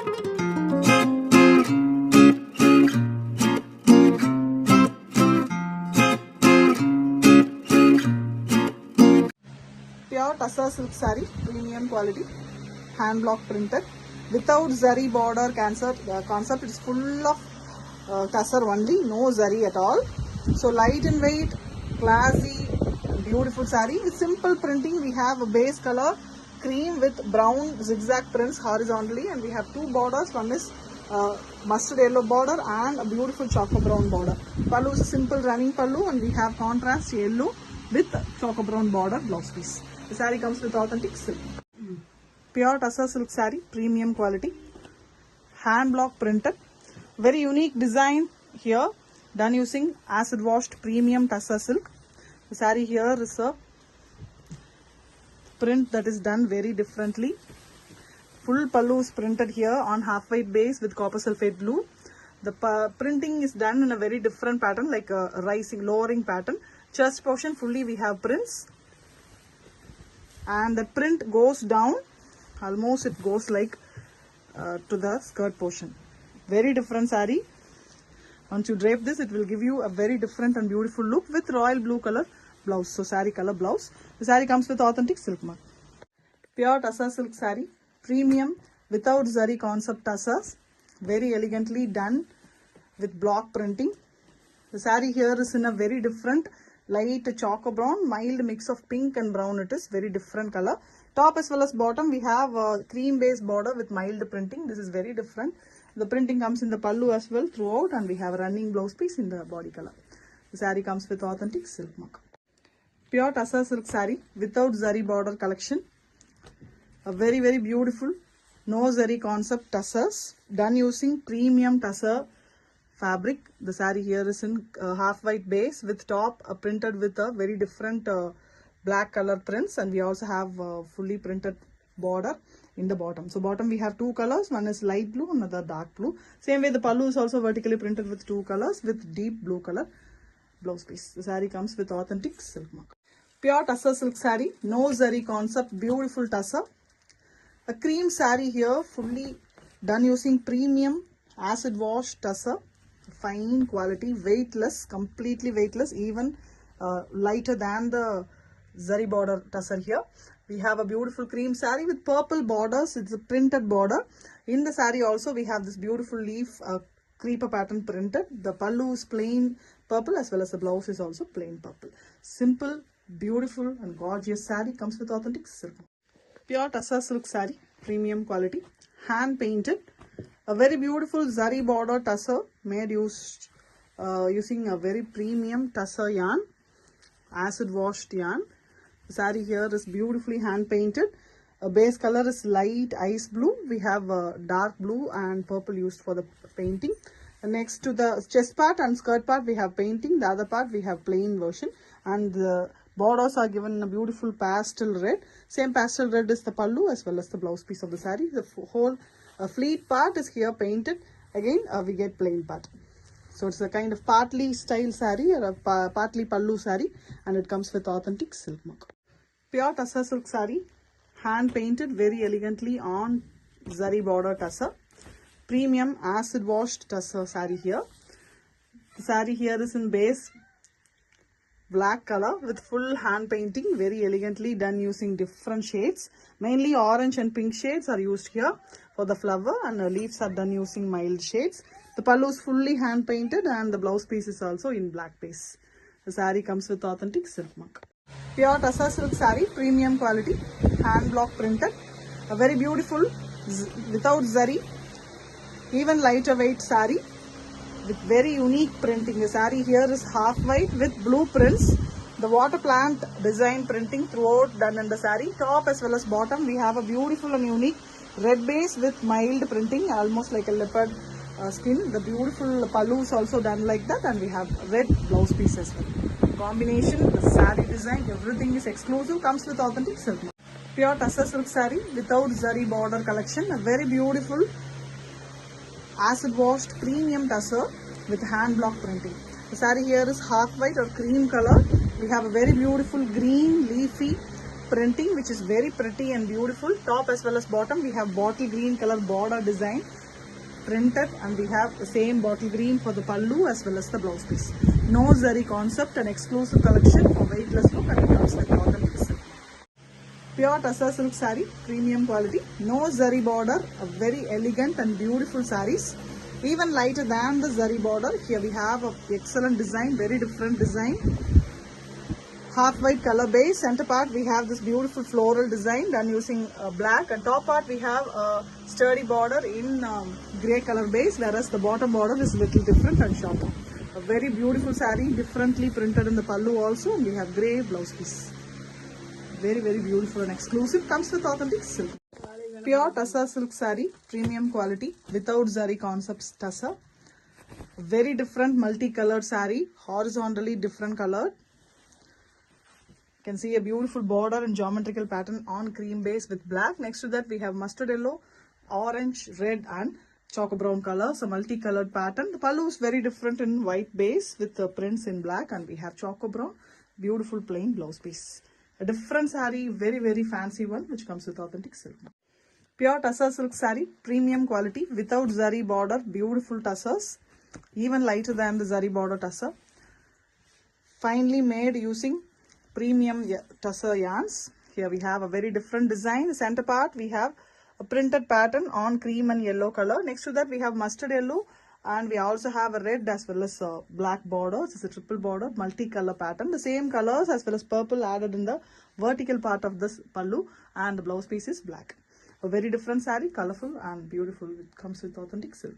Pure tussar silk saree, premium quality, hand block printed, without zari border concept. It's full of tussar only, no zari at all. So light in weight, classy, beautiful saree with simple printing. We have a base color cream with brown zigzag prints horizontally, and we have two borders. One is mustard yellow border and a beautiful chocolate brown border. Pallu is a simple running pallu, and we have contrast yellow with chocolate brown border blouse piece. The saree comes with authentic silk. Pure tussar silk saree, premium quality, hand block printed, very unique design here, done using acid washed premium tussar silk. The saree here is a print that is done very differently. Full pallu is printed here on half white base with copper sulphate blue. The printing is done in a very different pattern, like a rising, lowering pattern. Chest portion fully we have prints, and the print goes down, almost it goes like to the skirt portion. Very different saree. Once you drape this, it will give you a very different and beautiful look with royal blue color blouse. So saree color blouse. The saree comes with authentic silk mark. Pure tussar silk saree, premium without zari concept tussars, very elegantly done with block printing. The saree here is in a very different light choco brown, mild mix of pink and brown. It is very different color. Top as well as bottom we have a cream based border with mild printing. This is very different. The printing comes in the pallu as well throughout, and we have a running blouse piece in the body color. The saree comes with authentic silk mark. Pure tussar silk saree without zari border collection. A very beautiful no zari concept tussars done using premium tussar fabric. The saree here is in half white base with top printed with a very different black color prints, and we also have fully printed border in the bottom. So bottom we have two colors, one is light blue, another dark blue. Same way the pallu is also vertically printed with two colors with deep blue color blouse piece. The saree comes with authentic silk mark. Pure tussar silk saree, no zari concept, beautiful tussar. A cream saree here, fully done using premium acid wash tussar, fine quality, weightless, completely weightless, even lighter than the zari border tussar here. We have a beautiful cream saree with purple borders. It's a printed border. In the saree also we have this beautiful leaf creeper pattern printed. The pallu is plain purple as well as the blouse is also plain purple. Simple, beautiful and gorgeous saree comes with authentic silk. Pure tussar silk saree, premium quality, hand painted. A very beautiful zari border tussar made using a very premium tussar yarn, acid washed yarn. The saree here is beautifully hand painted. A base color is light ice blue. We have dark blue and purple used for the painting. Next to the chest part and skirt part we have painting. The other part we have plain version, and the borders are given in a beautiful pastel red. Same pastel red is the pallu as well as the blouse piece of the saree. The whole fleet part is here painted. Again we get plain part. So it's a kind of partly style saree or a partly pallu saree, and it comes with authentic silk mark. Pure tussar silk saree, hand painted very elegantly on zari border tussar. Premium acid washed tussar saree here. The saree here is in base black color with full hand painting, very elegantly done using different shades. Mainly orange and pink shades are used here for the flower, and the leaves are done using mild shades. The pallu is fully hand painted, and the blouse piece is also in black base. The saree comes with authentic silk mark. Pure tussar silk saree, premium quality, hand block printed. A very beautiful without zari, even lighter weight saree with very unique printing. The saree here is half white with blue prints. The water plant design printing throughout done in the saree. Top as well as bottom we have a beautiful and unique red base with mild printing, almost like a leopard skin. The beautiful pallu is also done like that, and we have red blouse piece as well. Combination, the saree design, everything is exclusive, comes with authentic silk. Pure tussar silk saree without zari border collection. A very beautiful acid washed premium tussar with hand block printing. The saree here is half white or cream color. We have a very beautiful green leafy printing which is very pretty and beautiful. Top as well as bottom we have bottle green color border design printed, and we have the same bottle green for the pallu as well as the blouse piece. No zari concept, an exclusive collection for weightless look, and it comes with authentic silk. Pure tussar silk saree, premium quality, no zari border, a very elegant and beautiful sarees. Even lighter than the zari border. Here we have a excellent design, very different design. Half white color base. Center part we have this beautiful floral design done using black, and top part we have a sturdy border in grey color base, whereas the bottom border is little different and shorter. A very beautiful saree, differently printed in the pallu also, and we have grey blouse piece. Very beautiful and exclusive. Comes with authentic silk. Pure tussar silk saree, premium quality, without zari concepts tussar. Very different multicolored saree, horizontally different colored. You can see a beautiful border and geometrical pattern on cream base with black. Next to that we have mustard yellow, orange, red and choco brown colors, a multicolored pattern. The pallu is very different in white base with the prints in black, and we have choco brown, beautiful plain blouse piece. A different saree, very fancy one, which comes with authentic silk. Pure tussar silk saree, premium quality, without zari border, beautiful tussars, even lighter than the zari border tussar. Finely made using premium tussar yarns. Here we have a very different design. The center part we have a printed pattern on cream and yellow color. Next to that we have mustard yellow, and we also have a red as well as a black border. It's a triple border, multicolor pattern. The same colors as well as purple added in the vertical part of this pallu, and the blouse piece is black. A very different saree, colorful and beautiful. It comes with authentic silk.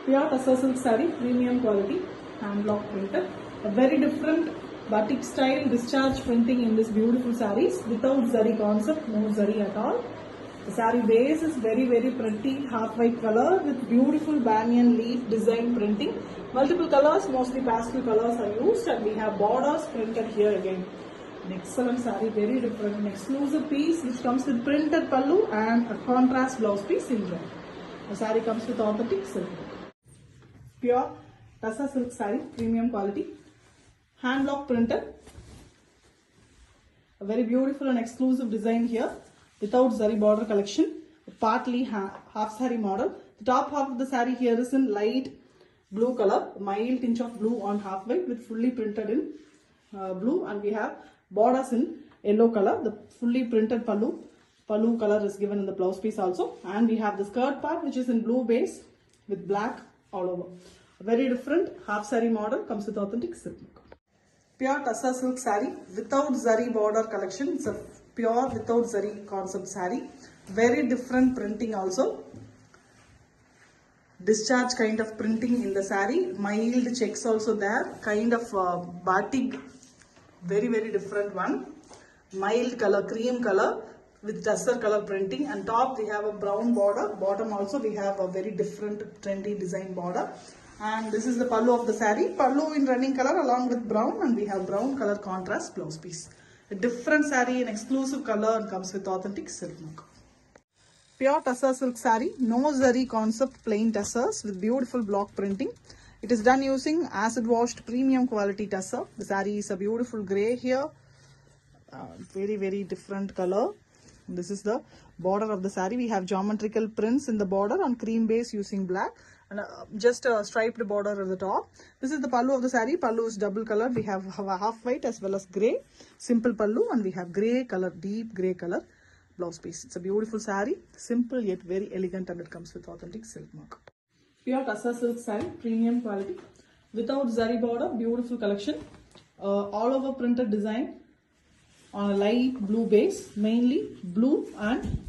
Pure tussar silk saree, premium quality, hand block printed. A very different batik style discharge printing in this beautiful sarees, without zari concept, no zari at all. The saree base is very pretty, half white color with beautiful banyan leaf design printing. Multiple colors, mostly pastel colors are used, and we have borders printed here again. An excellent saree, very different, an exclusive piece which comes with printed pallu and a contrast blouse piece in red. The saree comes with authentic silk. Pure tussar silk saree, premium quality, hand block printed. A very beautiful and exclusive design here, without zari border collection, partly half saree model. The top half of the saree here is in light blue color, mild tinge of blue on half white with fully printed in blue, and we have borders in yellow color. The fully printed pallu color is given in the blouse piece also, and we have the skirt part which is in blue base with black all over. A very different half saree model, comes with authentic silk. Pure tussar silk saree without zari border collection. It's a pure without zari concept saree. Very different printing also. Discharge kind of printing in the saree. Mild checks also there. Kind of batik. Very different one. Mild color, cream color with tussar color printing. And top we have a brown border. Bottom also we have a very different trendy design border. And this is the pallu of the saree. Pallu in running color along with brown, and we have brown color contrast blouse piece. A different saree, an exclusive color, and comes with authentic silk look. Pure tussar silk saree, no zari concept, plain tussars with beautiful block printing. It is done using acid washed premium quality tussar. The saree is a beautiful grey here. Very different color. This is the border of the saree. We have geometrical prints in the border on cream base using black, and just a striped border at the top. This is the pallu of the saree. Pallu is double colored. We have half white as well as grey, simple pallu, and we have grey color, deep grey color blouse piece. It's a beautiful saree, simple yet very elegant, and it comes with authentic silk mark. Pure tussar silk saree, premium quality, without zari border, beautiful collection, all over printed design on a light blue base. Mainly blue and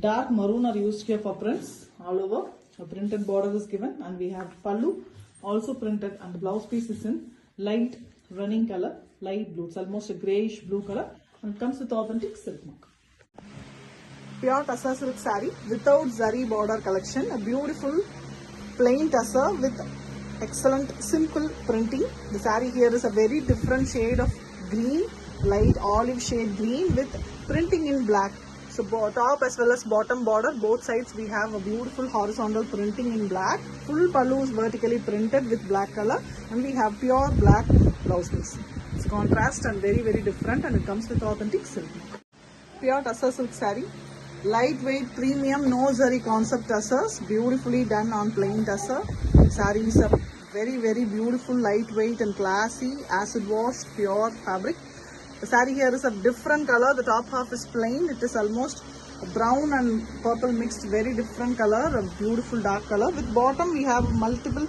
dark maroon are used here for prints all over. A printed border is given, and we have pallu also printed, and the blouse piece is in light running color, light blue. It's almost a greyish blue color, and it comes with authentic silk mark. Pure tussar silk saree without zari border collection. A beautiful plain tussar with excellent simple printing. The saree here is a very different shade of green, light olive shade green with printing in black. So top as well as bottom border, both sides we have a beautiful horizontal printing in black. Full pallu is vertically printed with black color, and we have pure black blouse piece. It's contrast and very different, and it comes with authentic silk. Pure tussar silk saree, lightweight premium no zari concept tussars, beautifully done on plain tussar. Saree is a very beautiful, lightweight and classy, acid washed pure fabric. The saree here is a different color. The top half is plain. It is almost brown and purple mixed, very different color, a beautiful dark color. With bottom we have multiple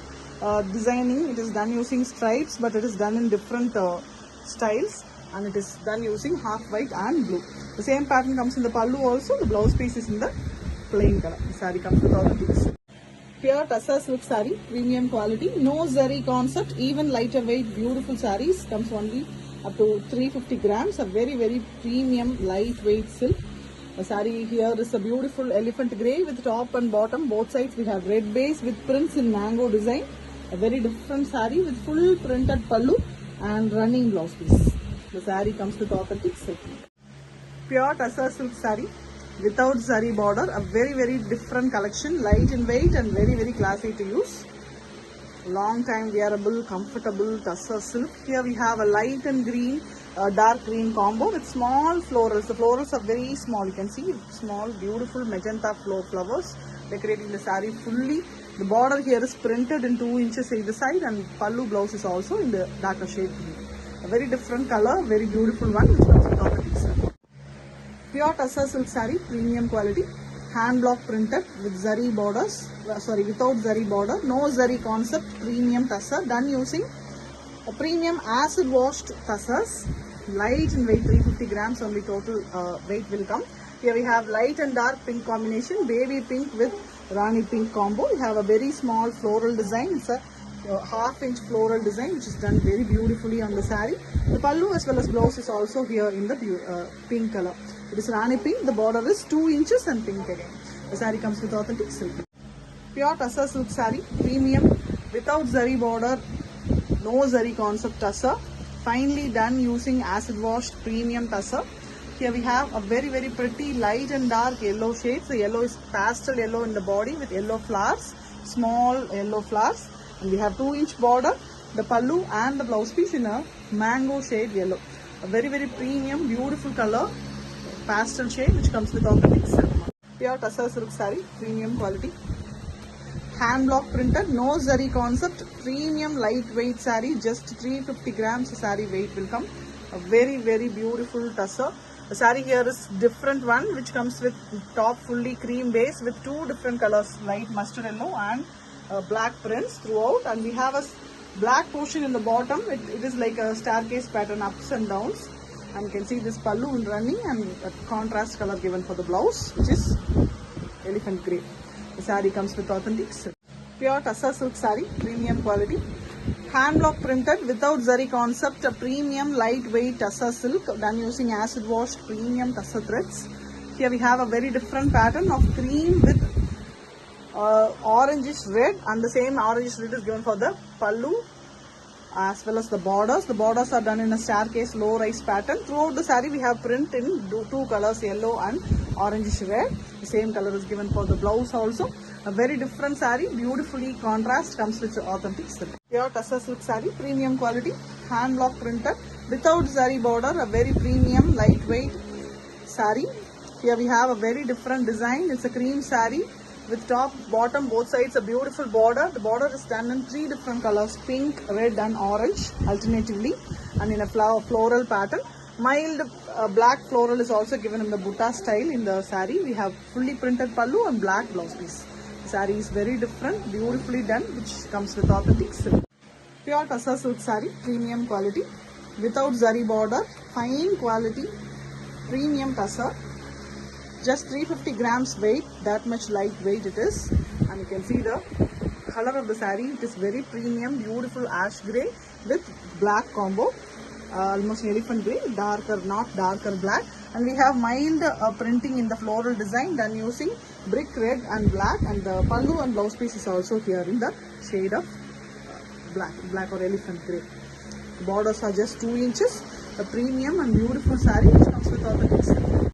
designing. It is done using stripes, but it is done in different styles, and it is done using half white and blue. The same pattern comes in the pallu also. The blouse piece is in the plain color. The saree comes with all the things. Pure tussar silk saree, premium quality, no zari concept, even lighter weight, beautiful sarees. Comes only up to 350 grams. A very premium lightweight silk. The saree here is a beautiful elephant grey with top and bottom. Both sides we have red base with prints in mango design. A very different saree with full printed pallu and running blouse piece. The saree comes with authentic silk. Pure tussar silk saree without zari border. A very different collection. Light in weight and very classy to use. Long time wearable, comfortable tussar silk. Here we have a light and green, dark green combo with small florals. The florals are very small. You can see small, beautiful magenta flowers decorating the saree fully. The border here is printed in 2 inches either side, and pallu blouse is also in the darker shade green. A very different color, very beautiful one, which comes with authentic silk. Pure tussar silk saree, premium quality, hand block printed with zari borders. Without zari border, no zari concept, premium tussar, done using a premium acid washed tussars. Light in weight, 350 grams only total weight will come. Here we have light and dark pink combination, baby pink with Rani pink combo. We have a very small floral design. It's a half-inch floral design which is done very beautifully on the saree. The pallu as well as blouse is also here in the pink color. It is Rani pink. The border is 2 inches and pink again. The saree comes with authentic silk. Pure tussar silk saree, premium without zari border, no zari concept tussar, finely done using acid washed premium tussar. Here we have a very pretty light and dark yellow shades. The yellow is pastel yellow in the body with yellow flowers, small yellow flowers, and we have 2-inch border. The pallu and the blouse piece in a mango shade yellow. A very premium, beautiful color, pastel shade which comes with authentic silk. Pure tussar silk saree, premium quality. Hand block printed, no zari concept, premium lightweight saree, just 350 grams saree weight will come. A very beautiful tussar. The saree here is different one which comes with top fully cream base with 2 different colors, light mustard yellow and black prints throughout, and we have a black portion in the bottom. It is like a staircase pattern, ups and downs, and you can see this pallu in running and a contrast color given for the blouse which is elephant grey. The saree comes with authentic silk. Pure tussar silk saree, premium quality. Hand block printed without zari concept, a premium lightweight tussar silk done using acid washed premium tussar threads. Here we have a very different pattern of cream with orangish red, and the same orangish red is given for the pallu as well as the borders. The borders are done in a staircase low rise pattern. Throughout the saree we have print in 2 colors, yellow and orangish red. The same color is given for the blouse also. A very different saree, beautifully contrast, comes with authentic silk. Pure tussar silk saree, premium quality, hand block printed without zari border, a very premium lightweight saree. Here we have a very different design. It's a cream saree with top, bottom, both sides a beautiful border. The border is done in 3 different colors, pink, red and orange alternatively, and in a floral pattern. Mild black floral is also given in the butta style in the saree. We have fully printed pallu and black blouse piece. The saree is very different, beautifully done, which comes with authentic silk. Pure tussar silk saree, premium quality, without zari border, fine quality, premium tussar. Just 350 grams weight, that much lightweight it is, and you can see the color of the saree. It is very premium, beautiful ash grey with black combo, almost elephant grey, darker, not darker black, and we have mild printing in the floral design done using brick red and black, and the pallu and blouse piece is also here in the shade of black or elephant grey. The borders are just 2 inches. A premium and beautiful saree which comes with authentic silk.